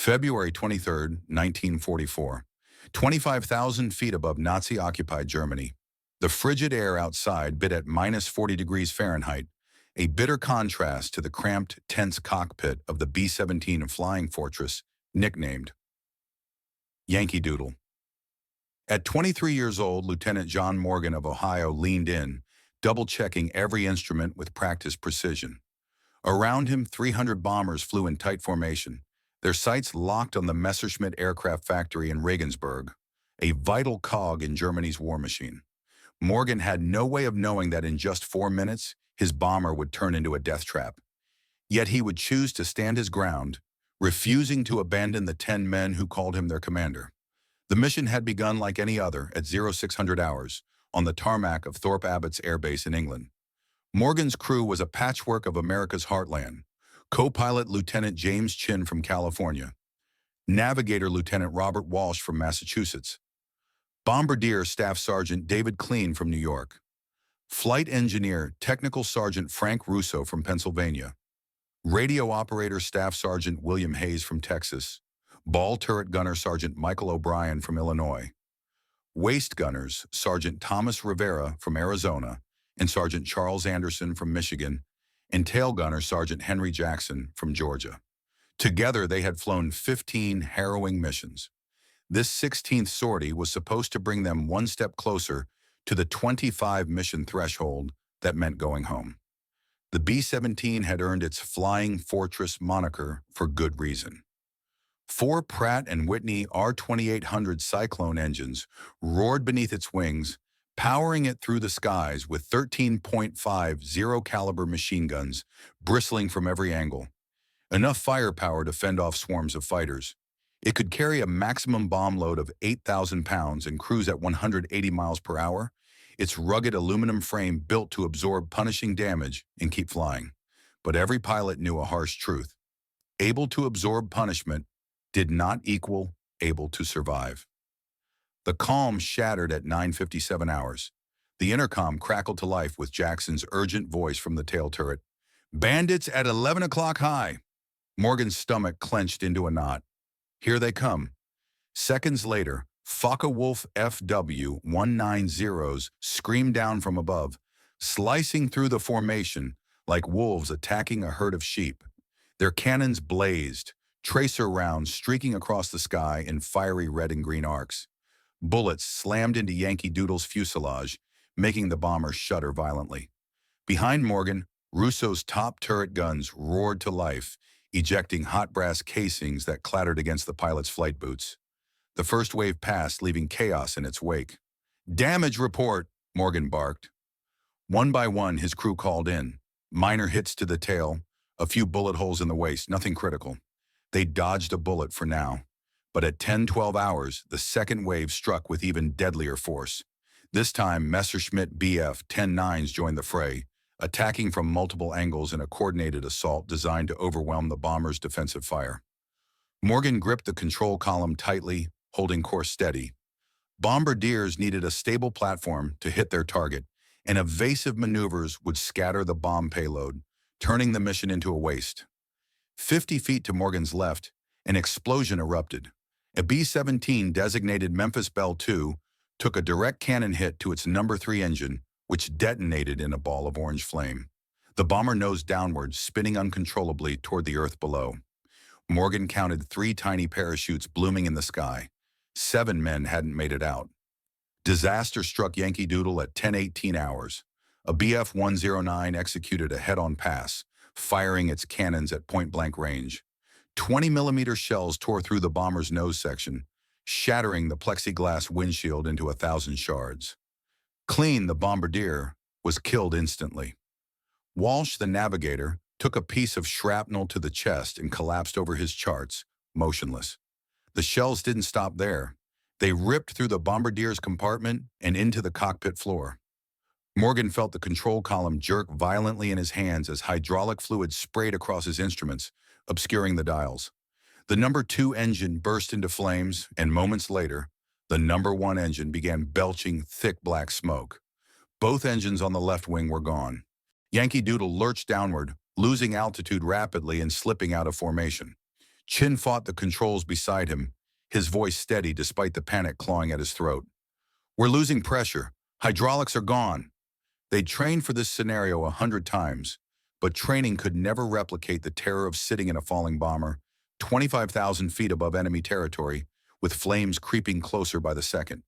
February 23rd, 1944. 25,000 feet above Nazi-occupied Germany. The frigid air outside bit at minus 40 degrees Fahrenheit, a bitter contrast to the cramped, tense cockpit of the B-17 flying fortress, nicknamed Yankee Doodle. At 23 years old, Lieutenant John Morgan of Ohio leaned in, double-checking every instrument with practiced precision. Around him, 300 bombers flew in tight formation, their sights locked on the Messerschmitt aircraft factory in Regensburg, a vital cog in Germany's war machine. Morgan had no way of knowing that in just 4 minutes, his bomber would turn into a death trap. Yet he would choose to stand his ground, refusing to abandon the 10 men who called him their commander. The mission had begun like any other at 0600 hours on the tarmac of Thorpe Abbotts Air Base in England. Morgan's crew was a patchwork of America's heartland. Co-pilot Lieutenant James Chin from California, Navigator Lieutenant Robert Walsh from Massachusetts, Bombardier Staff Sergeant David Kleen from New York, Flight Engineer Technical Sergeant Frank Russo from Pennsylvania, Radio Operator Staff Sergeant William Hayes from Texas, Ball Turret Gunner Sergeant Michael O'Brien from Illinois, Waist Gunners Sergeant Thomas Rivera from Arizona and Sergeant Charles Anderson from Michigan, and Tail Gunner Sergeant Henry Jackson from Georgia. Together, they had flown 15 harrowing missions. This 16th sortie was supposed to bring them one step closer to the 25 mission threshold that meant going home. The B-17 had earned its Flying Fortress moniker for good reason. 4 Pratt & Whitney R-2800 Cyclone engines roared beneath its wings, powering it through the skies with 13.5 zero-caliber machine guns bristling from every angle. Enough firepower to fend off swarms of fighters. It could carry a maximum bomb load of 8,000 pounds and cruise at 180 miles per hour, its rugged aluminum frame built to absorb punishing damage and keep flying. But every pilot knew a harsh truth. Able to absorb punishment did not equal able to survive. The calm shattered at 9:57 hours. The intercom crackled to life with Jackson's urgent voice from the tail turret. "Bandits at 11 o'clock high." Morgan's stomach clenched into a knot. Here they come. Seconds later, Focke-Wulf FW-190s screamed down from above, slicing through the formation like wolves attacking a herd of sheep. Their cannons blazed, tracer rounds streaking across the sky in fiery red and green arcs. Bullets slammed into Yankee Doodle's fuselage, making the bomber shudder violently. Behind Morgan, Russo's top turret guns roared to life, ejecting hot brass casings that clattered against the pilot's flight boots. The first wave passed, leaving chaos in its wake. "Damage report," Morgan barked. One by one, his crew called in. Minor hits to the tail, a few bullet holes in the waist, nothing critical. They dodged a bullet for now. But at 10:12 hours, the second wave struck with even deadlier force. This time, Messerschmitt Bf 10-9s joined the fray, attacking from multiple angles in a coordinated assault designed to overwhelm the bomber's defensive fire. Morgan gripped the control column tightly, holding course steady. Bombardiers needed a stable platform to hit their target, and evasive maneuvers would scatter the bomb payload, turning the mission into a waste. 50 feet to Morgan's left, an explosion erupted. A B-17 designated Memphis Belle II took a direct cannon hit to its No. 3 engine, which detonated in a ball of orange flame. The bomber nosed downward, spinning uncontrollably toward the earth below. Morgan counted 3 tiny parachutes blooming in the sky. 7 men hadn't made it out. Disaster struck Yankee Doodle at 10:18 hours. A Bf-109 executed a head-on pass, firing its cannons at point-blank range. 20-millimeter shells tore through the bomber's nose section, shattering the plexiglass windshield into 1,000 shards. Kleen, the bombardier, was killed instantly. Walsh, the navigator, took a piece of shrapnel to the chest and collapsed over his charts, motionless. The shells didn't stop there. They ripped through the bombardier's compartment and into the cockpit floor. Morgan felt the control column jerk violently in his hands as hydraulic fluid sprayed across his instruments, obscuring the dials. The No. 2 engine burst into flames, and moments later, the No. 1 engine began belching thick black smoke. Both engines on the left wing were gone. Yankee Doodle lurched downward, losing altitude rapidly and slipping out of formation. Chin fought the controls beside him, his voice steady despite the panic clawing at his throat. "We're losing pressure. Hydraulics are gone." They'd trained for this scenario 100 times, but training could never replicate the terror of sitting in a falling bomber, 25,000 feet above enemy territory, with flames creeping closer by the second.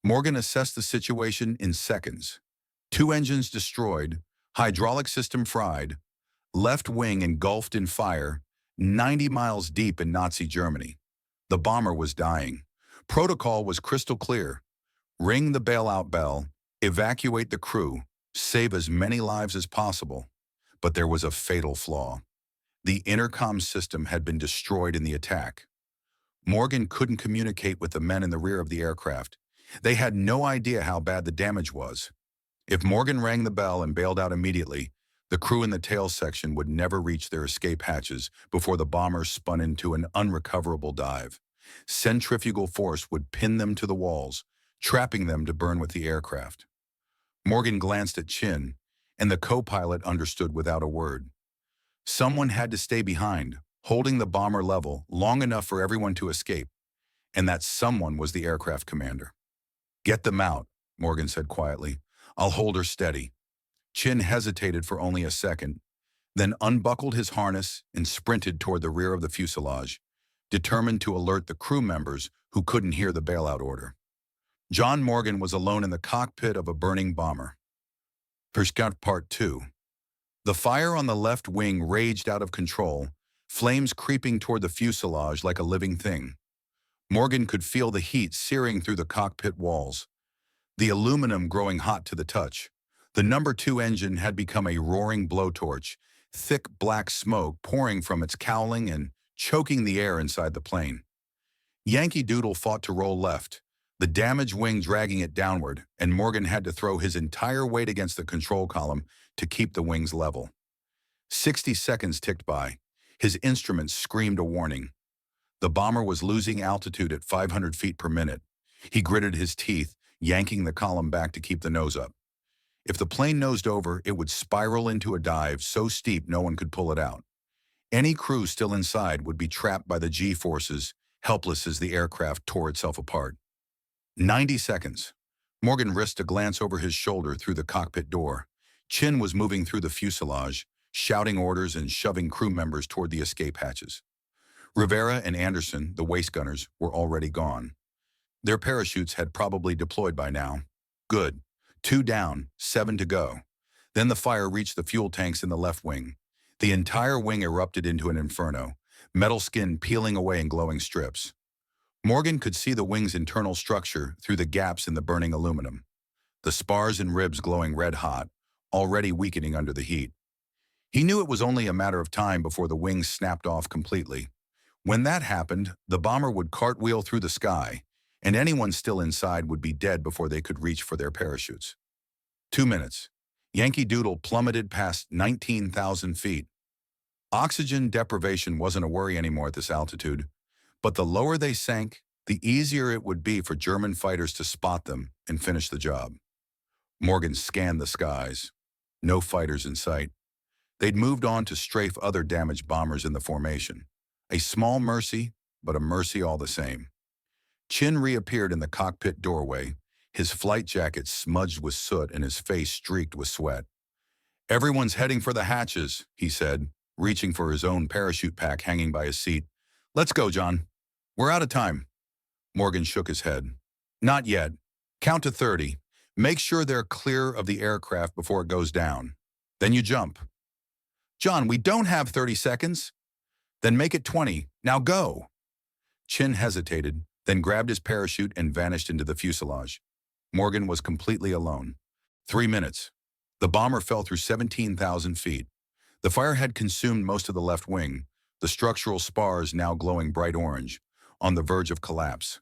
Morgan assessed the situation in seconds. 2 engines destroyed, hydraulic system fried, left wing engulfed in fire, 90 miles deep in Nazi Germany. The bomber was dying. Protocol was crystal clear. Ring the bailout bell, evacuate the crew, save as many lives as possible. But there was a fatal flaw. The intercom system had been destroyed in the attack. Morgan couldn't communicate with the men in the rear of the aircraft. They had no idea how bad the damage was. If Morgan rang the bell and bailed out immediately, the crew in the tail section would never reach their escape hatches before the bomber spun into an unrecoverable dive. Centrifugal force would pin them to the walls, trapping them to burn with the aircraft. Morgan glanced at Chin, and the co-pilot understood without a word. Someone had to stay behind, holding the bomber level long enough for everyone to escape, and that someone was the aircraft commander. "Get them out," Morgan said quietly. "I'll hold her steady." Chin hesitated for only a second, then unbuckled his harness and sprinted toward the rear of the fuselage, determined to alert the crew members who couldn't hear the bailout order. John Morgan was alone in the cockpit of a burning bomber. Perscat Part 2. The fire on the left wing raged out of control, flames creeping toward the fuselage like a living thing. Morgan could feel the heat searing through the cockpit walls, the aluminum growing hot to the touch. The number 2 engine had become a roaring blowtorch, thick black smoke pouring from its cowling and choking the air inside the plane. Yankee Doodle fought to roll left, the damaged wing dragging it downward, and Morgan had to throw his entire weight against the control column to keep the wings level. 60 seconds ticked by. His instruments screamed a warning. The bomber was losing altitude at 500 feet per minute. He gritted his teeth, yanking the column back to keep the nose up. If the plane nosed over, it would spiral into a dive so steep no one could pull it out. Any crew still inside would be trapped by the G-forces, helpless as the aircraft tore itself apart. 90 seconds. Morgan risked a glance over his shoulder through the cockpit door. Chin was moving through the fuselage, shouting orders and shoving crew members toward the escape hatches. Rivera and Anderson, the waist gunners, were already gone. Their parachutes had probably deployed by now. Good. 2 down, 7 to go. Then the fire reached the fuel tanks in the left wing. The entire wing erupted into an inferno, metal skin peeling away in glowing strips. Morgan could see the wing's internal structure through the gaps in the burning aluminum, the spars and ribs glowing red hot, already weakening under the heat. He knew it was only a matter of time before the wings snapped off completely. When that happened, the bomber would cartwheel through the sky, and anyone still inside would be dead before they could reach for their parachutes. 2 minutes. Yankee Doodle plummeted past 19,000 feet. Oxygen deprivation wasn't a worry anymore at this altitude, but the lower they sank, the easier it would be for German fighters to spot them and finish the job. Morgan scanned the skies. No fighters in sight. They'd moved on to strafe other damaged bombers in the formation. A small mercy, but a mercy all the same. Chin reappeared in the cockpit doorway, his flight jacket smudged with soot and his face streaked with sweat. "Everyone's heading for the hatches," he said, reaching for his own parachute pack hanging by his seat. "Let's go, John. We're out of time." Morgan shook his head. "Not yet. Count to 30. Make sure they're clear of the aircraft before it goes down. Then you jump." "John, we don't have 30 seconds. "Then make it 20. Now go." Chin hesitated, then grabbed his parachute and vanished into the fuselage. Morgan was completely alone. 3 minutes. The bomber fell through 17,000 feet. The fire had consumed most of the left wing, the structural spars now glowing bright orange, on the verge of collapse.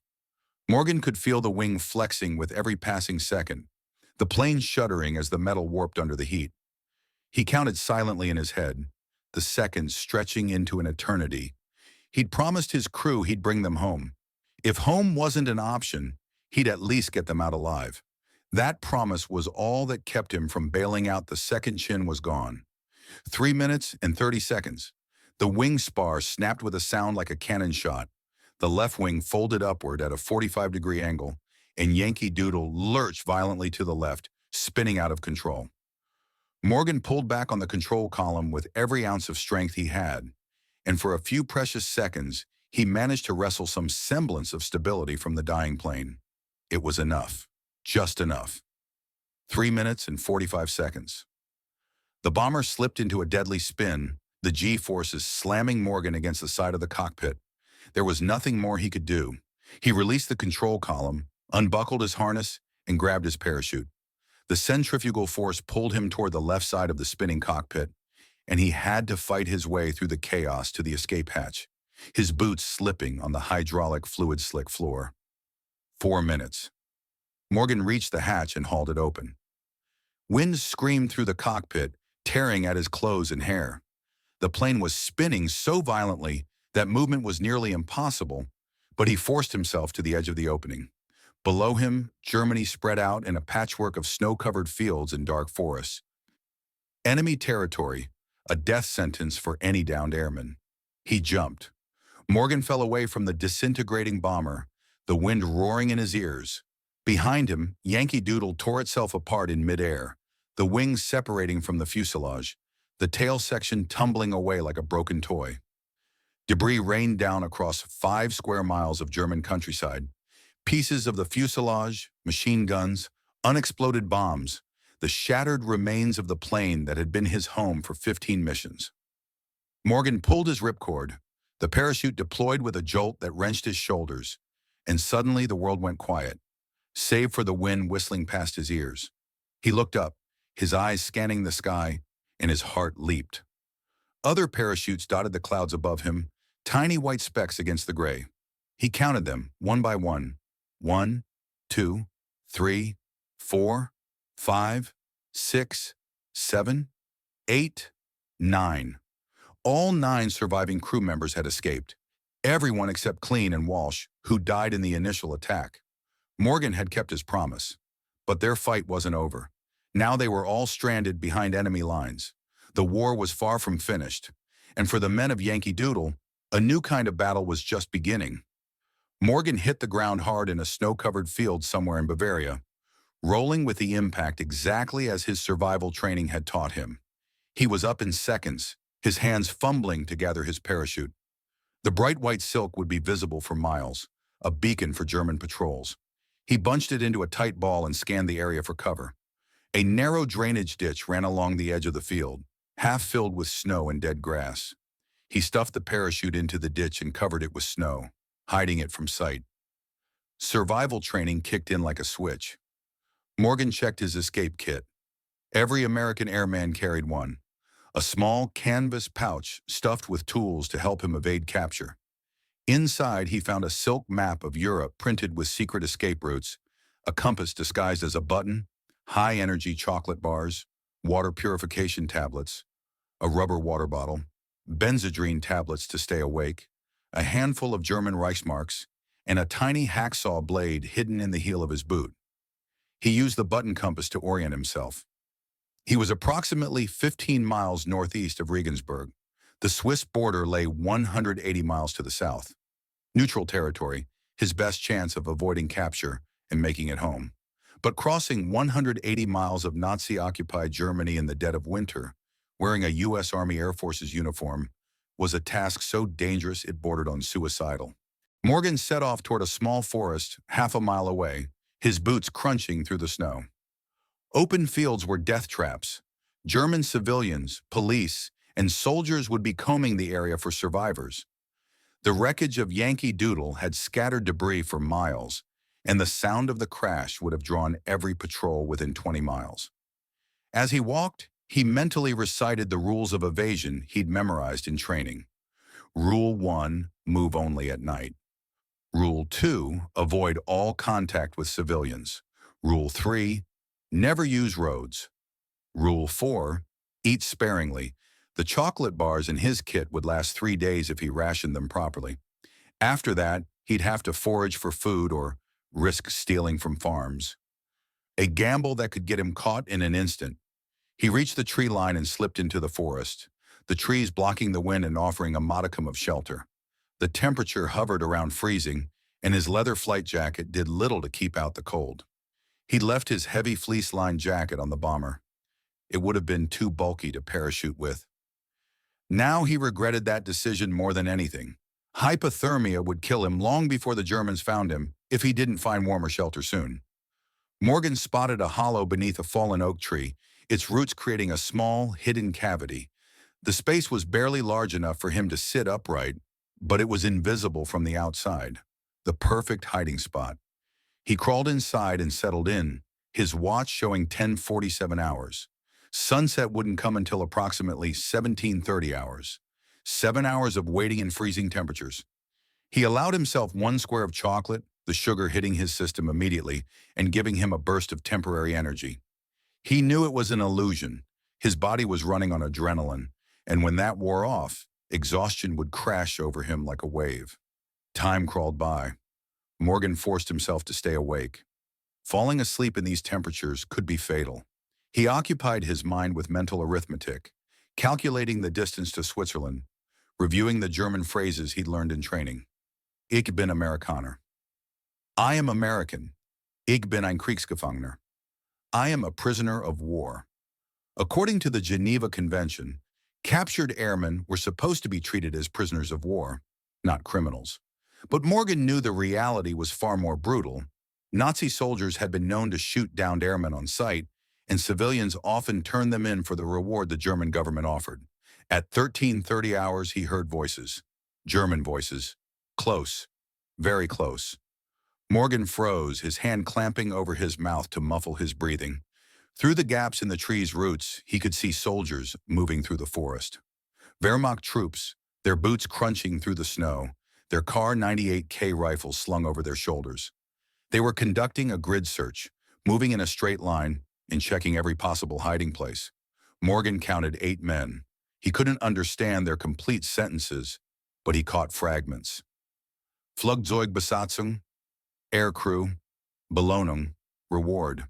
Morgan could feel the wing flexing with every passing second, the plane shuddering as the metal warped under the heat. He counted silently in his head, the seconds stretching into an eternity. He'd promised his crew he'd bring them home. If home wasn't an option, he'd at least get them out alive. That promise was all that kept him from bailing out the second Chin was gone. 3 minutes and 30 seconds. The wing spar snapped with a sound like a cannon shot. The left wing folded upward at a 45-degree angle, and Yankee Doodle lurched violently to the left, spinning out of control. Morgan pulled back on the control column with every ounce of strength he had, and for a few precious seconds, he managed to wrestle some semblance of stability from the dying plane. It was enough. Just enough. 3 minutes and 45 seconds. The bomber slipped into a deadly spin, the G-forces slamming Morgan against the side of the cockpit. There was nothing more he could do. He released the control column, unbuckled his harness, and grabbed his parachute. The centrifugal force pulled him toward the left side of the spinning cockpit, and he had to fight his way through the chaos to the escape hatch, his boots slipping on the hydraulic fluid-slick floor. 4 minutes. Morgan reached the hatch and hauled it open. Wind screamed through the cockpit, tearing at his clothes and hair. The plane was spinning so violently that movement was nearly impossible, but he forced himself to the edge of the opening. Below him, Germany spread out in a patchwork of snow-covered fields and dark forests. Enemy territory, a death sentence for any downed airman. He jumped. Morgan fell away from the disintegrating bomber, the wind roaring in his ears. Behind him, Yankee Doodle tore itself apart in midair, the wings separating from the fuselage, the tail section tumbling away like a broken toy. Debris rained down across 5 square miles of German countryside. Pieces of the fuselage, machine guns, unexploded bombs, the shattered remains of the plane that had been his home for 15 missions. Morgan pulled his ripcord. The parachute deployed with a jolt that wrenched his shoulders, and suddenly the world went quiet, save for the wind whistling past his ears. He looked up, his eyes scanning the sky, and his heart leaped. Other parachutes dotted the clouds above him, tiny white specks against the gray. He counted them, one by one. 1, 2, 3, 4, 5, 6, 7, 8, 9. All 9 surviving crew members had escaped. Everyone except Clean and Walsh, who died in the initial attack. Morgan had kept his promise, but their fight wasn't over. Now they were all stranded behind enemy lines. The war was far from finished, and for the men of Yankee Doodle, a new kind of battle was just beginning. Morgan hit the ground hard in a snow-covered field somewhere in Bavaria, rolling with the impact exactly as his survival training had taught him. He was up in seconds, his hands fumbling to gather his parachute. The bright white silk would be visible for miles, a beacon for German patrols. He bunched it into a tight ball and scanned the area for cover. A narrow drainage ditch ran along the edge of the field, half filled with snow and dead grass. He stuffed the parachute into the ditch and covered it with snow, hiding it from sight. Survival training kicked in like a switch. Morgan checked his escape kit. Every American airman carried one, a small canvas pouch stuffed with tools to help him evade capture. Inside, he found a silk map of Europe printed with secret escape routes, a compass disguised as a button, high-energy chocolate bars, water purification tablets, a rubber water bottle, Benzedrine tablets to stay awake, a handful of German Reichsmarks, and a tiny hacksaw blade hidden in the heel of his boot. He used the button compass to orient himself. He was approximately 15 miles northeast of Regensburg. The Swiss border lay 180 miles to the south. Neutral territory, his best chance of avoiding capture and making it home. But crossing 180 miles of Nazi-occupied Germany in the dead of winter, wearing a U.S. Army Air Forces uniform, was a task so dangerous it bordered on suicidal. Morgan set off toward a small forest half a mile away, his boots crunching through the snow. Open fields were death traps. German civilians, police, and soldiers would be combing the area for survivors. The wreckage of Yankee Doodle had scattered debris for miles, and the sound of the crash would have drawn every patrol within 20 miles. As he walked, he mentally recited the rules of evasion he'd memorized in training. Rule 1, move only at night. Rule 2, avoid all contact with civilians. Rule 3, never use roads. Rule 4, eat sparingly. The chocolate bars in his kit would last 3 days if he rationed them properly. After that, he'd have to forage for food or risk stealing from farms. A gamble that could get him caught in an instant. He reached the tree line and slipped into the forest. the trees blocking the wind and offering a modicum of shelter. The temperature hovered around freezing, and his leather flight jacket did little to keep out the cold. He left his heavy fleece-lined jacket on the bomber. It would have been too bulky to parachute with. Now he regretted that decision more than anything. Hypothermia would kill him long before the Germans found him if he didn't find warmer shelter soon. Morgan spotted a hollow beneath a fallen oak tree, its roots creating a small, hidden cavity. The space was barely large enough for him to sit upright, but it was invisible from the outside. The perfect hiding spot. He crawled inside and settled in, his watch showing 10:47 hours. Sunset wouldn't come until approximately 17:30 hours. 7 hours of waiting in freezing temperatures. He allowed himself one square of chocolate, the sugar hitting his system immediately and giving him a burst of temporary energy. He knew it was an illusion. His body was running on adrenaline, and when that wore off, exhaustion would crash over him like a wave. Time crawled by. Morgan forced himself to stay awake. Falling asleep in these temperatures could be fatal. He occupied his mind with mental arithmetic, calculating the distance to Switzerland, reviewing the German phrases he'd learned in training. Ich bin Amerikaner. I am American. Ich bin ein Kriegsgefangener. I am a prisoner of war. According to the Geneva Convention, captured airmen were supposed to be treated as prisoners of war, not criminals. But Morgan knew the reality was far more brutal. Nazi soldiers had been known to shoot downed airmen on sight, and civilians often turned them in for the reward the German government offered. At 13:30 hours, he heard voices. German voices. Close. Very close. Morgan froze, his hand clamping over his mouth to muffle his breathing. Through the gaps in the tree's roots, he could see soldiers moving through the forest. Wehrmacht troops, their boots crunching through the snow, their Kar 98K rifles slung over their shoulders. They were conducting a grid search, moving in a straight line and checking every possible hiding place. Morgan counted 8 men. He couldn't understand their complete sentences, but he caught fragments. Flugzeugbesatzung, aircrew, Belohnung, reward.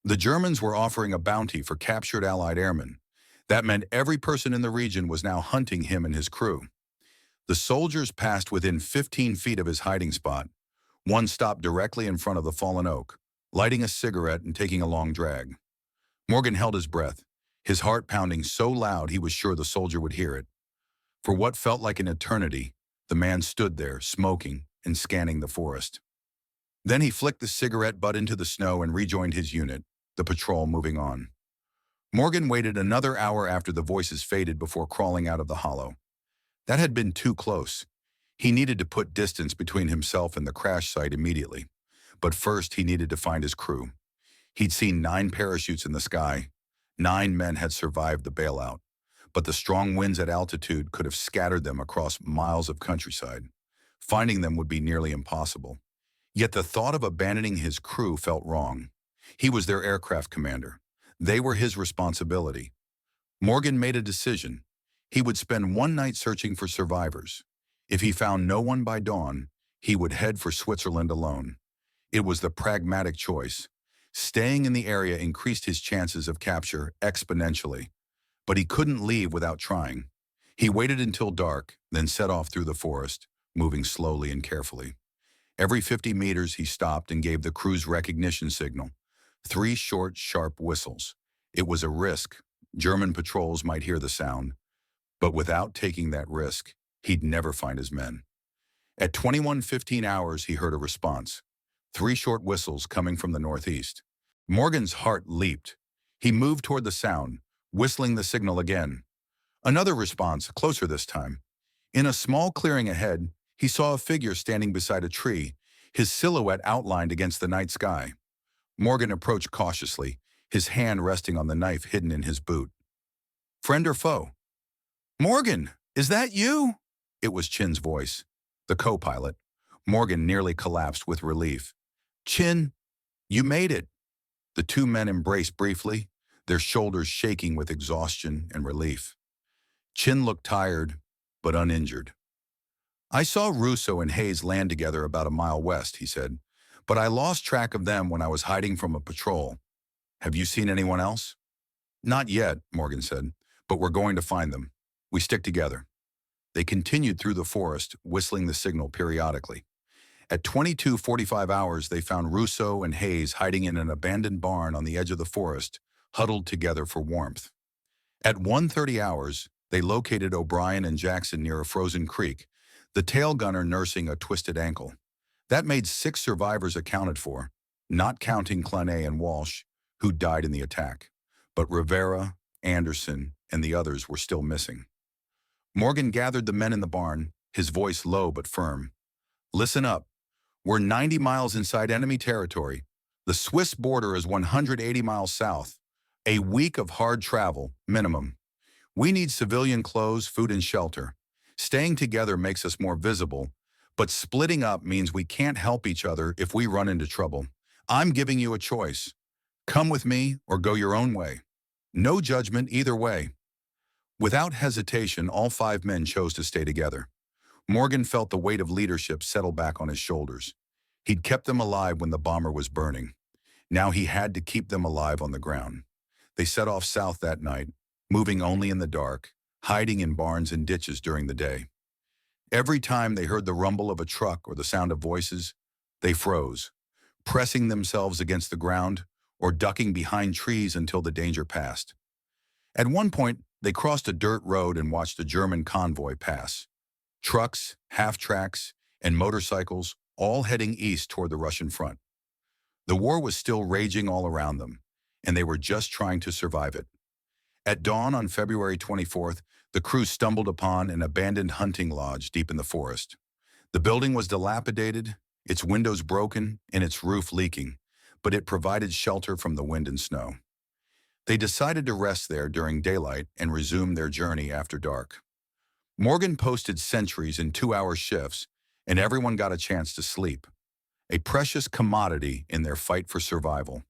The Germans were offering a bounty for captured Allied airmen. That meant every person in the region was now hunting him and his crew. The soldiers passed within 15 feet of his hiding spot. One stopped directly in front of the fallen oak, lighting a cigarette and taking a long drag. Morgan held his breath, his heart pounding so loud he was sure the soldier would hear it. For what felt like an eternity, the man stood there, smoking and scanning the forest. Then he flicked the cigarette butt into the snow and rejoined his unit, the patrol moving on. Morgan waited another hour after the voices faded before crawling out of the hollow. That had been too close. He needed to put distance between himself and the crash site immediately. But first, he needed to find his crew. He'd seen 9 parachutes in the sky. 9 men had survived the bailout. But the strong winds at altitude could have scattered them across miles of countryside. Finding them would be nearly impossible. Yet the thought of abandoning his crew felt wrong. He was their aircraft commander. They were his responsibility. Morgan made a decision. He would spend one night searching for survivors. If he found no one by dawn, he would head for Switzerland alone. It was the pragmatic choice. Staying in the area increased his chances of capture exponentially. But he couldn't leave without trying. He waited until dark, then set off through the forest, moving slowly and carefully. Every 50 meters, he stopped and gave the crew's recognition signal. 3 short, sharp whistles. It was a risk. German patrols might hear the sound. But without taking that risk, he'd never find his men. At 21:15 hours, he heard a response. 3 short whistles coming from the northeast. Morgan's heart leaped. He moved toward the sound, whistling the signal again. Another response, closer this time. In a small clearing ahead, he saw a figure standing beside a tree, his silhouette outlined against the night sky. Morgan approached cautiously, his hand resting on the knife hidden in his boot. Friend or foe? Morgan, is that you? It was Chin's voice, the co-pilot. Morgan nearly collapsed with relief. Chin, you made it. The 2 men embraced briefly, their shoulders shaking with exhaustion and relief. Chin looked tired, but uninjured. I saw Russo and Hayes land together about a mile west, he said, but I lost track of them when I was hiding from a patrol. Have you seen anyone else? Not yet, Morgan said, but we're going to find them. We stick together." They continued through the forest, whistling the signal periodically. At 22:45 hours, they found Russo and Hayes hiding in an abandoned barn on the edge of the forest, huddled together for warmth. At 1:30 hours, they located O'Brien and Jackson near a frozen creek, the tail gunner nursing a twisted ankle. That made 6 survivors accounted for, not counting Clanay and Walsh, who died in the attack. But Rivera, Anderson, and the others were still missing. Morgan gathered the men in the barn, his voice low but firm. "Listen up. We're 90 miles inside enemy territory. The Swiss border is 180 miles south. A week of hard travel, minimum. We need civilian clothes, food, and shelter. Staying together makes us more visible, but splitting up means we can't help each other if we run into trouble. I'm giving you a choice. Come with me or go your own way. No judgment either way." Without hesitation, all 5 men chose to stay together. Morgan felt the weight of leadership settle back on his shoulders. He'd kept them alive when the bomber was burning. Now he had to keep them alive on the ground. They set off south that night, moving only in the dark, hiding in barns and ditches during the day. Every time they heard the rumble of a truck or the sound of voices, they froze, pressing themselves against the ground or ducking behind trees until the danger passed. At one point, they crossed a dirt road and watched a German convoy pass. Trucks, half-tracks, and motorcycles all heading east toward the Russian front. The war was still raging all around them, and they were just trying to survive it. At dawn on February 24th, the crew stumbled upon an abandoned hunting lodge deep in the forest. The building was dilapidated, its windows broken, and its roof leaking, but it provided shelter from the wind and snow. They decided to rest there during daylight and resume their journey after dark. Morgan posted sentries in 2-hour shifts, and everyone got a chance to sleep, a precious commodity in their fight for survival.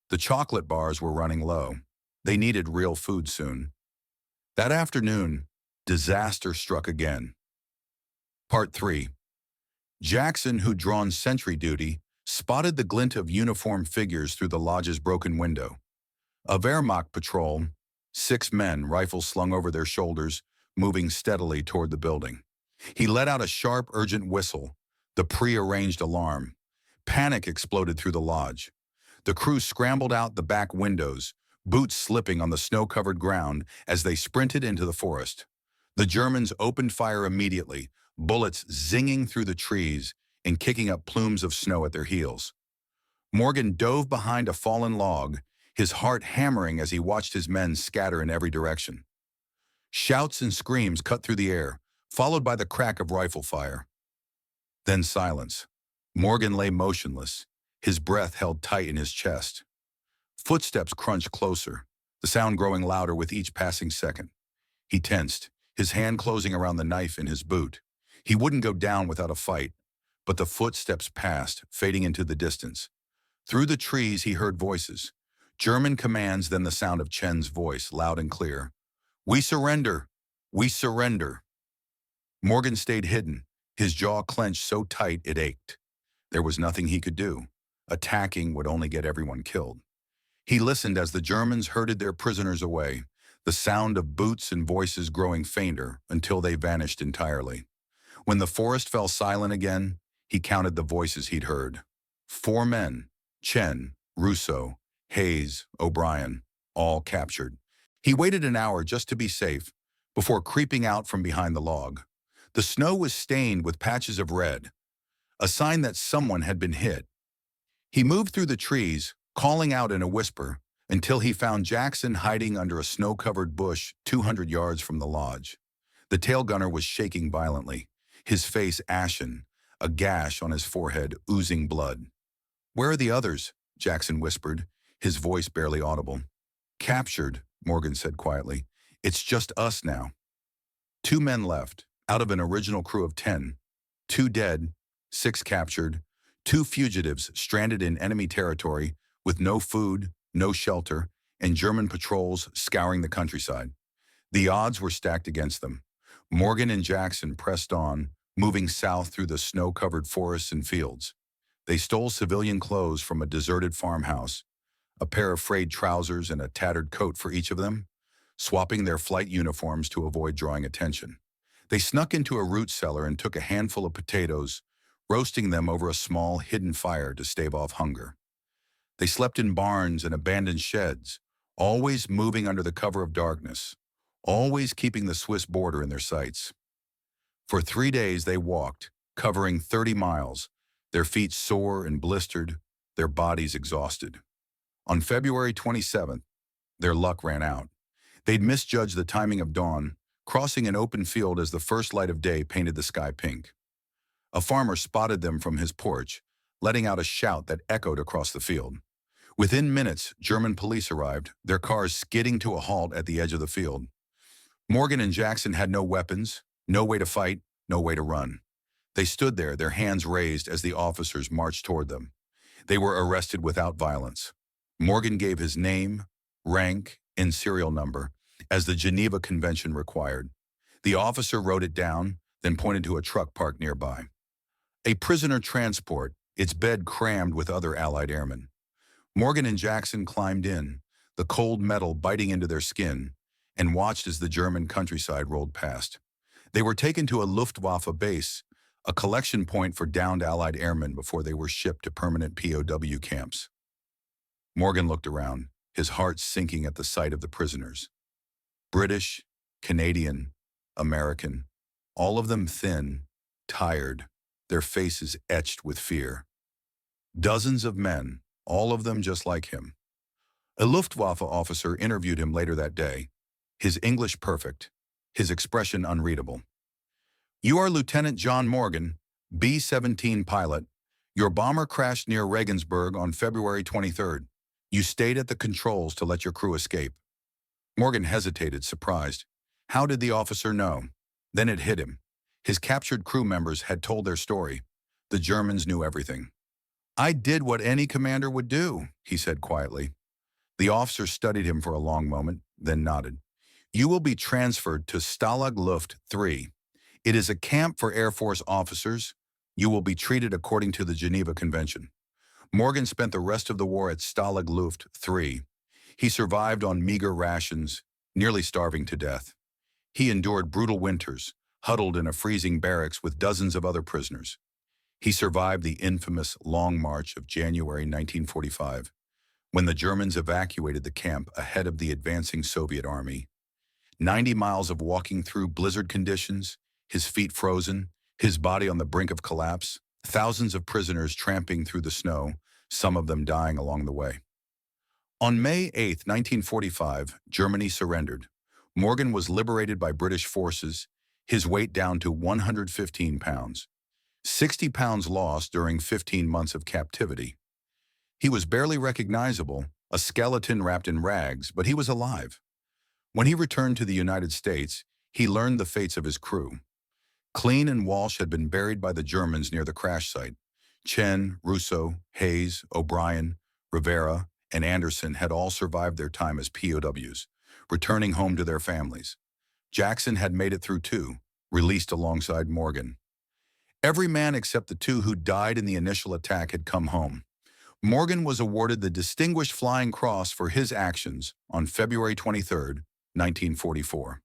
The chocolate bars were running low. They needed real food soon. That afternoon, disaster struck again. Part 3. Jackson, who'd drawn sentry duty, spotted the glint of uniformed figures through the lodge's broken window. A Wehrmacht patrol, 6 men, rifles slung over their shoulders, moving steadily toward the building. He let out a sharp, urgent whistle, the pre-arranged alarm. Panic exploded through the lodge. The crew scrambled out the back windows, boots slipping on the snow-covered ground as they sprinted into the forest. The Germans opened fire immediately, bullets zinging through the trees and kicking up plumes of snow at their heels. Morgan dove behind a fallen log, his heart hammering as he watched his men scatter in every direction. Shouts and screams cut through the air, followed by the crack of rifle fire. Then silence. Morgan lay motionless, his breath held tight in his chest. Footsteps crunched closer, the sound growing louder with each passing second. He tensed, his hand closing around the knife in his boot. He wouldn't go down without a fight, but the footsteps passed, fading into the distance. Through the trees he heard voices, German commands, then the sound of Chen's voice, loud and clear. "We surrender! We surrender!" Morgan stayed hidden, his jaw clenched so tight it ached. There was nothing he could do. Attacking would only get everyone killed. He listened as the Germans herded their prisoners away, the sound of boots and voices growing fainter until they vanished entirely. When the forest fell silent again, he counted the voices he'd heard. 4 men, Chen, Russo, Hayes, O'Brien, all captured. He waited an hour just to be safe, before creeping out from behind the log. The snow was stained with patches of red, a sign that someone had been hit. He moved through the trees, calling out in a whisper, until he found Jackson hiding under a snow-covered bush 200 yards from the lodge. The tail gunner was shaking violently, his face ashen, a gash on his forehead oozing blood. "Where are the others?" Jackson whispered, his voice barely audible. "Captured," Morgan said quietly. "It's just us now." 2 men left, out of an original crew of 10. 2 dead, 6 captured, 2 fugitives stranded in enemy territory with no food, no shelter, and German patrols scouring the countryside. The odds were stacked against them. Morgan and Jackson pressed on, moving south through the snow-covered forests and fields. They stole civilian clothes from a deserted farmhouse, a pair of frayed trousers and a tattered coat for each of them. swapping their flight uniforms to avoid drawing attention. They snuck into a root cellar and took a handful of potatoes, roasting them over a small, hidden fire to stave off hunger. They slept in barns and abandoned sheds, always moving under the cover of darkness, always keeping the Swiss border in their sights. For 3 days they walked, covering 30 miles, their feet sore and blistered, their bodies exhausted. On February 27th, their luck ran out. They'd misjudged the timing of dawn, crossing an open field as the first light of day painted the sky pink. A farmer spotted them from his porch, letting out a shout that echoed across the field. Within minutes, German police arrived, their cars skidding to a halt at the edge of the field. Morgan and Jackson had no weapons, no way to fight, no way to run. They stood there, their hands raised as the officers marched toward them. They were arrested without violence. Morgan gave his name, rank, and serial number, as the Geneva Convention required. The officer wrote it down, then pointed to a truck parked nearby. A prisoner transport, its bed crammed with other Allied airmen. Morgan and Jackson climbed in, the cold metal biting into their skin, and watched as the German countryside rolled past. They were taken to a Luftwaffe base, a collection point for downed Allied airmen before they were shipped to permanent POW camps. Morgan looked around, his heart sinking at the sight of the prisoners. British, Canadian, American, all of them thin, tired, their faces etched with fear. Dozens of men, all of them just like him. A Luftwaffe officer interviewed him later that day, his English perfect, his expression unreadable. "You are Lieutenant John Morgan, B-17 pilot. Your bomber crashed near Regensburg on February 23rd. You stayed at the controls to let your crew escape." Morgan hesitated, surprised. How did the officer know? Then it hit him. His captured crew members had told their story. The Germans knew everything. "I did what any commander would do," he said quietly. The officer studied him for a long moment, then nodded. "You will be transferred to Stalag Luft 3. It is a camp for Air Force officers. You will be treated according to the Geneva Convention." Morgan spent the rest of the war at Stalag Luft 3. He survived on meager rations, nearly starving to death. He endured brutal winters, huddled in a freezing barracks with dozens of other prisoners. He survived the infamous Long March of January 1945, when the Germans evacuated the camp ahead of the advancing Soviet army. 90 miles of walking through blizzard conditions, his feet frozen, his body on the brink of collapse, thousands of prisoners tramping through the snow, some of them dying along the way. On May 8, 1945, Germany surrendered. Morgan was liberated by British forces, his weight down to 115 pounds. 60 pounds lost during 15 months of captivity. He was barely recognizable, a skeleton wrapped in rags, but he was alive. When he returned to the United States, he learned the fates of his crew. Klein and Walsh had been buried by the Germans near the crash site. Chen, Russo, Hayes, O'Brien, Rivera, and Anderson had all survived their time as POWs, returning home to their families. Jackson had made it through too, released alongside Morgan. Every man except the two who died in the initial attack had come home. Morgan was awarded the Distinguished Flying Cross for his actions on February 23, 1944.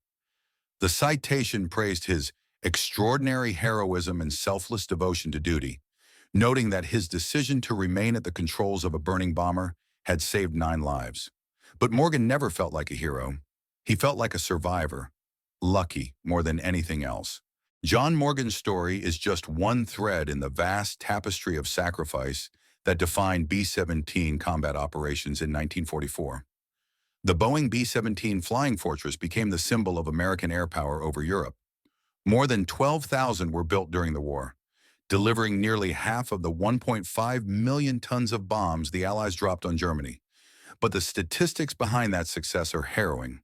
The citation praised his extraordinary heroism and selfless devotion to duty, noting that his decision to remain at the controls of a burning bomber had saved 9 lives. But Morgan never felt like a hero. He felt like a survivor, lucky more than anything else. John Morgan's story is just one thread in the vast tapestry of sacrifice that defined B-17 combat operations in 1944. The Boeing B-17 Flying Fortress became the symbol of American air power over Europe. More than 12,000 were built during the war, delivering nearly half of the 1.5 million tons of bombs the Allies dropped on Germany. But the statistics behind that success are harrowing.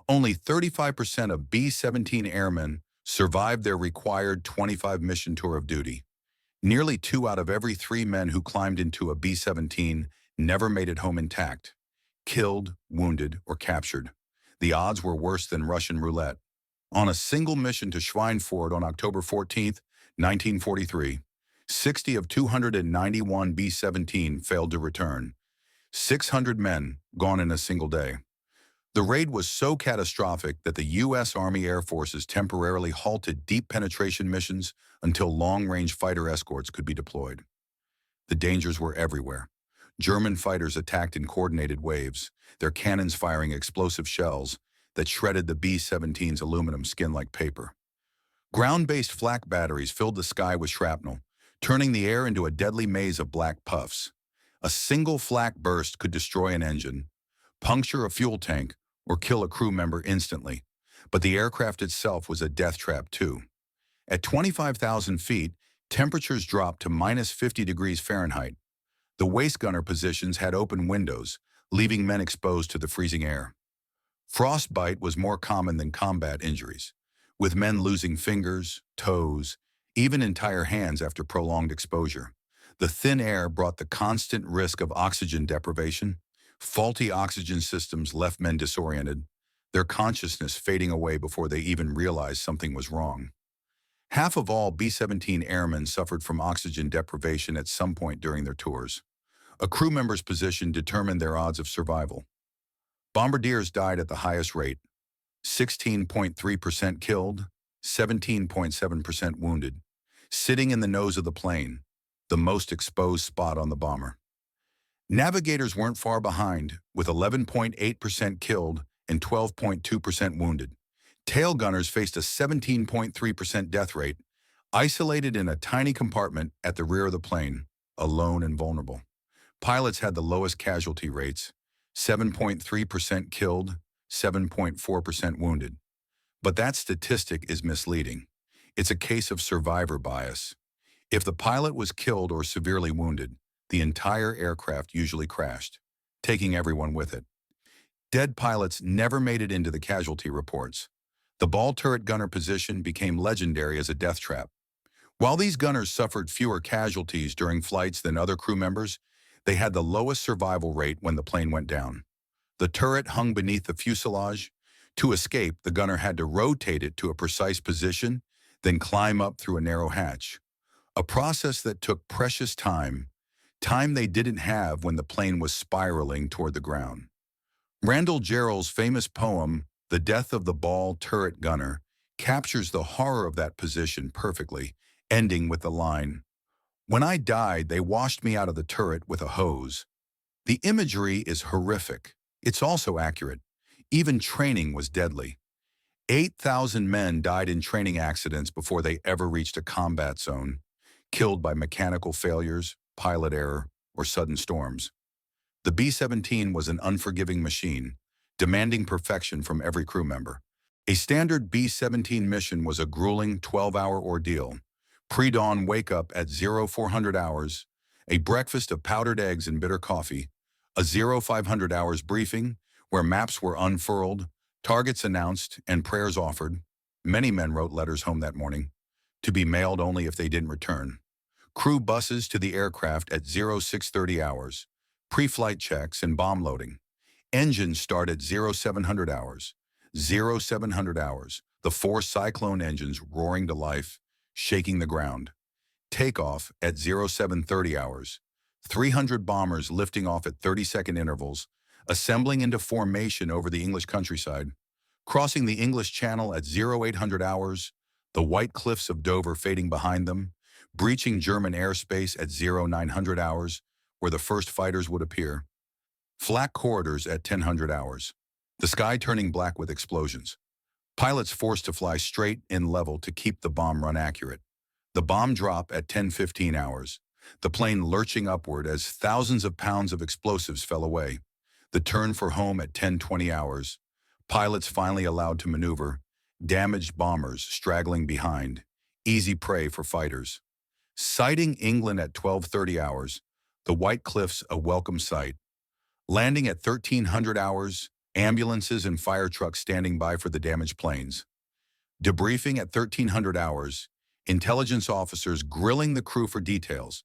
Only 35% of B-17 airmen survived their required 25 mission tour of duty. Nearly 2 out of every 3 men who climbed into a B-17 never made it home intact. Killed, wounded, or captured. The odds were worse than Russian roulette. On a single mission to Schweinfurt on October 14, 1943, 60 of 291 B-17 failed to return. 600 men gone in a single day. The raid was so catastrophic that the U.S. Army Air Forces temporarily halted deep penetration missions until long-range fighter escorts could be deployed. The dangers were everywhere. German fighters attacked in coordinated waves, their cannons firing explosive shells that shredded the B-17's aluminum skin like paper. Ground-based flak batteries filled the sky with shrapnel, turning the air into a deadly maze of black puffs. A single flak burst could destroy an engine, puncture a fuel tank, or kill a crew member instantly. But the aircraft itself was a death trap too. At 25,000 feet, temperatures dropped to minus 50 degrees Fahrenheit. The waist gunner positions had open windows, leaving men exposed to the freezing air. Frostbite was more common than combat injuries, with men losing fingers, toes, even entire hands after prolonged exposure. The thin air brought the constant risk of oxygen deprivation. Faulty oxygen systems left men disoriented, their consciousness fading away before they even realized something was wrong. Half of all B-17 airmen suffered from oxygen deprivation at some point during their tours. A crew member's position determined their odds of survival. Bombardiers died at the highest rate, 16.3% killed, 17.7% wounded, sitting in the nose of the plane, the most exposed spot on the bomber. Navigators weren't far behind, with 11.8% killed and 12.2% wounded. Tail gunners faced a 17.3% death rate, isolated in a tiny compartment at the rear of the plane, alone and vulnerable. Pilots had the lowest casualty rates, 7.3% killed, 7.4% wounded. But that statistic is misleading. It's a case of survivor bias. If the pilot was killed or severely wounded, the entire aircraft usually crashed, taking everyone with it. Dead pilots never made it into the casualty reports. The ball turret gunner position became legendary as a death trap. While these gunners suffered fewer casualties during flights than other crew members, they had the lowest survival rate when the plane went down. The turret hung beneath the fuselage. To escape, the gunner had to rotate it to a precise position, then climb up through a narrow hatch. A process that took precious time they didn't have when the plane was spiraling toward the ground. Randall Jarrell's famous poem, The Death of the Ball Turret Gunner, captures the horror of that position perfectly, ending with the line, "When I died, they washed me out of the turret with a hose." The imagery is horrific. It's also accurate. Even training was deadly. 8,000 men died in training accidents before they ever reached a combat zone, killed by mechanical failures, pilot error, or sudden storms. The B-17 was an unforgiving machine, demanding perfection from every crew member. A standard B-17 mission was a grueling 12-hour ordeal. Pre-dawn wake-up at 0400 hours, a breakfast of powdered eggs and bitter coffee, a 0500 hours briefing where maps were unfurled, targets announced, and prayers offered. Many men wrote letters home that morning, to be mailed only if they didn't return. Crew buses to the aircraft at 0630 hours, pre-flight checks and bomb loading. Engines start at 0700 hours. 0700 hours, the four Cyclone engines roaring to life, shaking the ground. Takeoff at 0730 hours. 300 bombers lifting off at 30-second intervals, assembling into formation over the English countryside. Crossing the English Channel at 0800 hours, the white cliffs of Dover fading behind them, breaching German airspace at 0900 hours, where the first fighters would appear. Flak corridors at 1000 hours, the sky turning black with explosions. Pilots forced to fly straight in level to keep the bomb run accurate. The bomb drop at 10:15 hours, the plane lurching upward as thousands of pounds of explosives fell away. The turn for home at 10:20 hours, pilots finally allowed to maneuver, damaged bombers straggling behind, easy prey for fighters. Sighting England at 12:30 hours, the White Cliffs a welcome sight. Landing at 1300 hours, ambulances and fire trucks standing by for the damaged planes. Debriefing at 1300 hours, intelligence officers grilling the crew for details.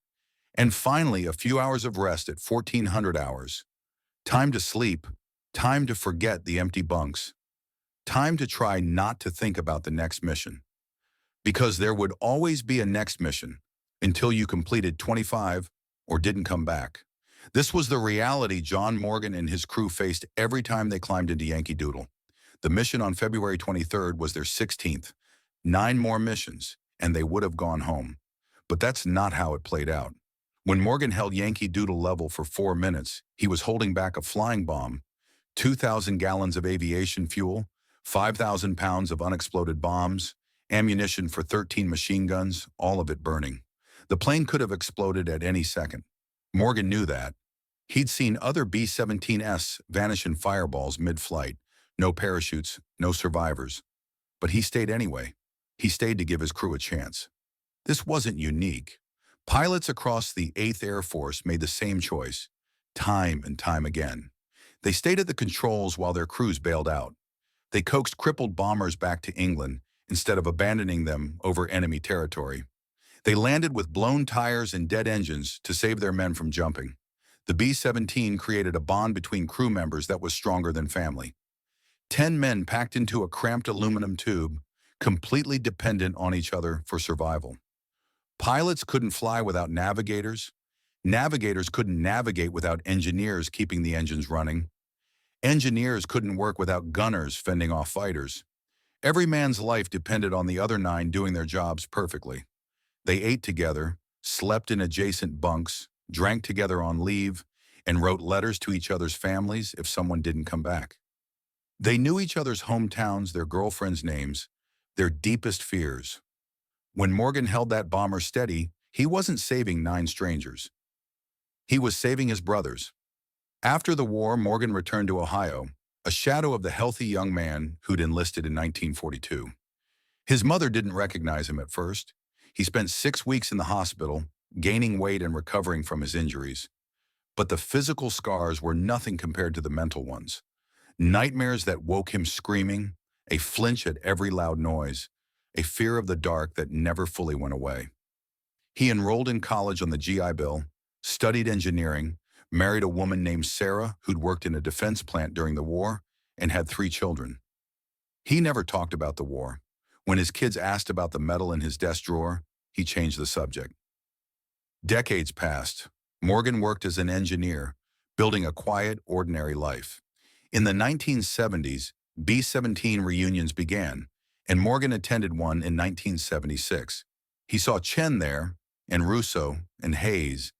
And finally, a few hours of rest at 1400 hours. Time to sleep, time to forget the empty bunks, time to try not to think about the next mission. Because there would always be a next mission until you completed 25 or didn't come back. This was the reality John Morgan and his crew faced every time they climbed into Yankee Doodle. The mission on February 23rd was their 16th. 9 more missions, and they would have gone home. But that's not how it played out. When Morgan held Yankee Doodle level for 4 minutes, he was holding back a flying bomb, 2,000 gallons of aviation fuel, 5,000 pounds of unexploded bombs, ammunition for 13 machine guns, all of it burning. The plane could have exploded at any second. Morgan knew that. He'd seen other B-17s vanish in fireballs mid-flight. No parachutes, no survivors. But he stayed anyway. He stayed to give his crew a chance. This wasn't unique. Pilots across the 8th Air Force made the same choice, time and time again. They stayed at the controls while their crews bailed out. They coaxed crippled bombers back to England instead of abandoning them over enemy territory. They landed with blown tires and dead engines to save their men from jumping. The B-17 created a bond between crew members that was stronger than family. 10 men packed into a cramped aluminum tube, completely dependent on each other for survival. Pilots couldn't fly without navigators. Navigators couldn't navigate without engineers keeping the engines running. Engineers couldn't work without gunners fending off fighters. Every man's life depended on the other 9 doing their jobs perfectly. They ate together, slept in adjacent bunks, drank together on leave, and wrote letters to each other's families if someone didn't come back. They knew each other's hometowns, their girlfriends' names, their deepest fears. When Morgan held that bomber steady, he wasn't saving 9 strangers. He was saving his brothers. After the war, Morgan returned to Ohio, a shadow of the healthy young man who'd enlisted in 1942. His mother didn't recognize him at first. He spent 6 weeks in the hospital, gaining weight and recovering from his injuries. But the physical scars were nothing compared to the mental ones. Nightmares that woke him screaming, a flinch at every loud noise, a fear of the dark that never fully went away. He enrolled in college on the GI Bill, studied engineering, married a woman named Sarah who'd worked in a defense plant during the war, and had 3 children. He never talked about the war. When his kids asked about the medal in his desk drawer, he changed the subject. Decades passed. Morgan worked as an engineer, building a quiet, ordinary life. In the 1970s, B-17 reunions began, and Morgan attended one in 1976. He saw Chen there, and Russo, and Hayes,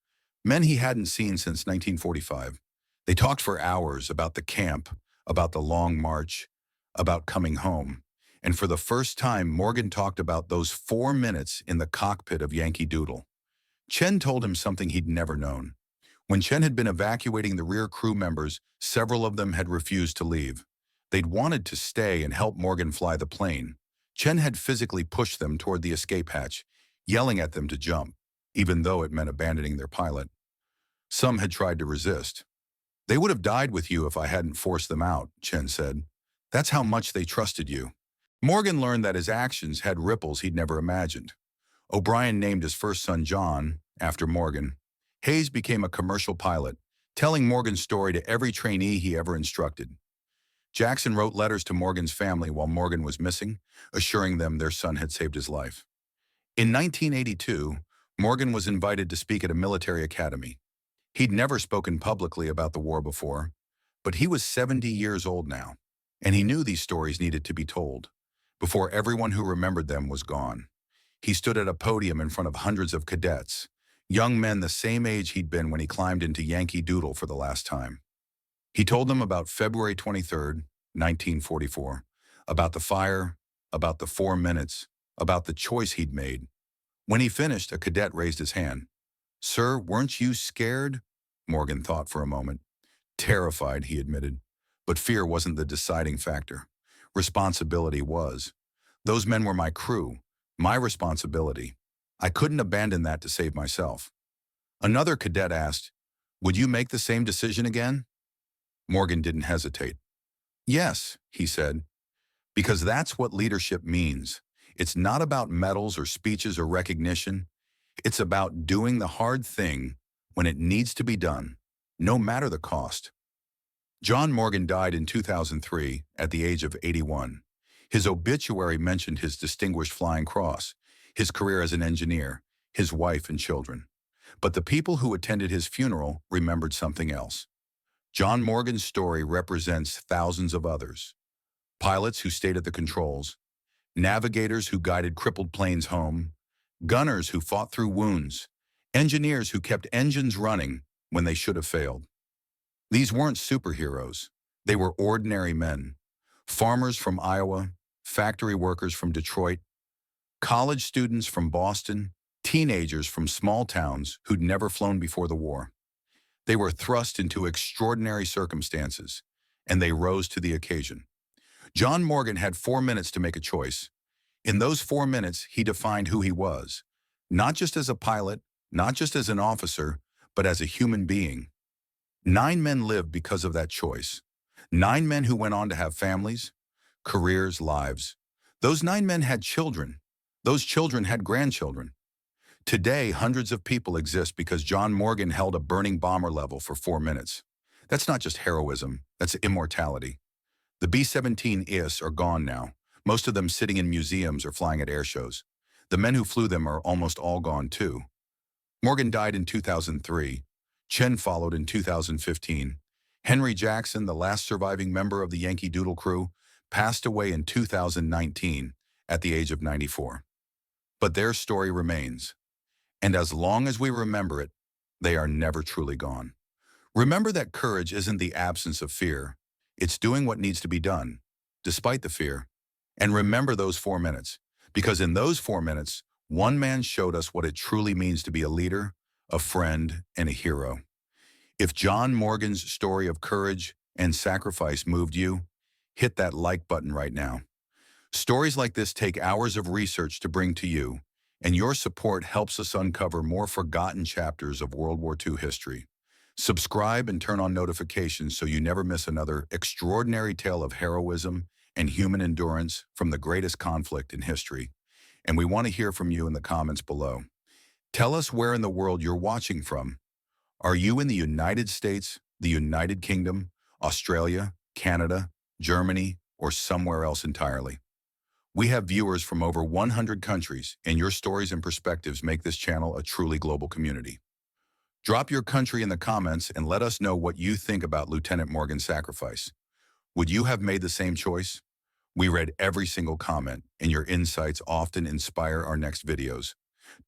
men he hadn't seen since 1945. They talked for hours about the camp, about the long march, about coming home. And for the first time, Morgan talked about those 4 minutes in the cockpit of Yankee Doodle. Chen told him something he'd never known. When Chen had been evacuating the rear crew members, several of them had refused to leave. They'd wanted to stay and help Morgan fly the plane. Chen had physically pushed them toward the escape hatch, yelling at them to jump, even though it meant abandoning their pilot. Some had tried to resist. "They would have died with you if I hadn't forced them out," Chen said. "That's how much they trusted you." Morgan learned that his actions had ripples he'd never imagined. O'Brien named his first son John, after Morgan. Hayes became a commercial pilot, telling Morgan's story to every trainee he ever instructed. Jackson wrote letters to Morgan's family while Morgan was missing, assuring them their son had saved his life. In 1982, Morgan was invited to speak at a military academy. He'd never spoken publicly about the war before, but he was 70 years old now, and he knew these stories needed to be told, before everyone who remembered them was gone. He stood at a podium in front of hundreds of cadets, young men the same age he'd been when he climbed into Yankee Doodle for the last time. He told them about February 23rd, 1944, about the fire, about the 4 minutes, about the choice he'd made. When he finished, a cadet raised his hand. "Sir, weren't you scared?" Morgan thought for a moment. "Terrified," he admitted. But fear wasn't the deciding factor. Responsibility was. Those men were my crew, my responsibility. I couldn't abandon that to save myself. Another cadet asked, "Would you make the same decision again?" Morgan didn't hesitate. "Yes," he said, "because that's what leadership means. It's not about medals or speeches or recognition. It's about doing the hard thing when it needs to be done, no matter the cost." John Morgan died in 2003 at the age of 81. His obituary mentioned his distinguished flying cross, his career as an engineer, his wife and children. But the people who attended his funeral remembered something else. John Morgan's story represents thousands of others. Pilots who stayed at the controls, navigators who guided crippled planes home, gunners who fought through wounds, engineers who kept engines running when they should have failed. These weren't superheroes. They were ordinary men. Farmers from Iowa, factory workers from Detroit, college students from Boston, teenagers from small towns who'd never flown before the war. They were thrust into extraordinary circumstances, and they rose to the occasion. John Morgan had 4 minutes to make a choice. In those 4 minutes, he defined who he was, not just as a pilot, not just as an officer, but as a human being. 9 men lived because of that choice. 9 men who went on to have families, careers, lives. Those 9 men had children. Those children had grandchildren. Today, hundreds of people exist because John Morgan held a burning bomber level for 4 minutes. That's not just heroism, that's immortality. The B-17 are gone now, most of them sitting in museums or flying at air shows. The men who flew them are almost all gone too. Morgan died in 2003. Chen followed in 2015. Henry Jackson, the last surviving member of the Yankee Doodle crew, passed away in 2019 at the age of 94. But their story remains. And as long as we remember it, they are never truly gone. Remember that courage isn't the absence of fear. It's doing what needs to be done, despite the fear. And remember those 4 minutes, because in those 4 minutes, one man showed us what it truly means to be a leader, a friend, and a hero. If John Morgan's story of courage and sacrifice moved you, hit that like button right now. Stories like this take hours of research to bring to you, and your support helps us uncover more forgotten chapters of World War II history. Subscribe and turn on notifications so you never miss another extraordinary tale of heroism and human endurance from the greatest conflict in history. And we want to hear from you in the comments below. Tell us where in the world you're watching from. Are you in the United States, the United Kingdom, Australia, Canada, Germany, or somewhere else entirely? We have viewers from over 100 countries, and your stories and perspectives make this channel a truly global community. Drop your country in the comments and let us know what you think about Lieutenant Morgan's sacrifice. Would you have made the same choice? We read every single comment, and your insights often inspire our next videos.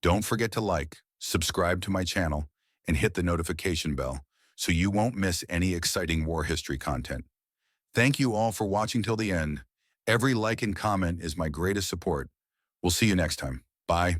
Don't forget to like, subscribe to my channel, and hit the notification bell so you won't miss any exciting war history content. Thank you all for watching till the end. Every like and comment is my greatest support. We'll see you next time. Bye.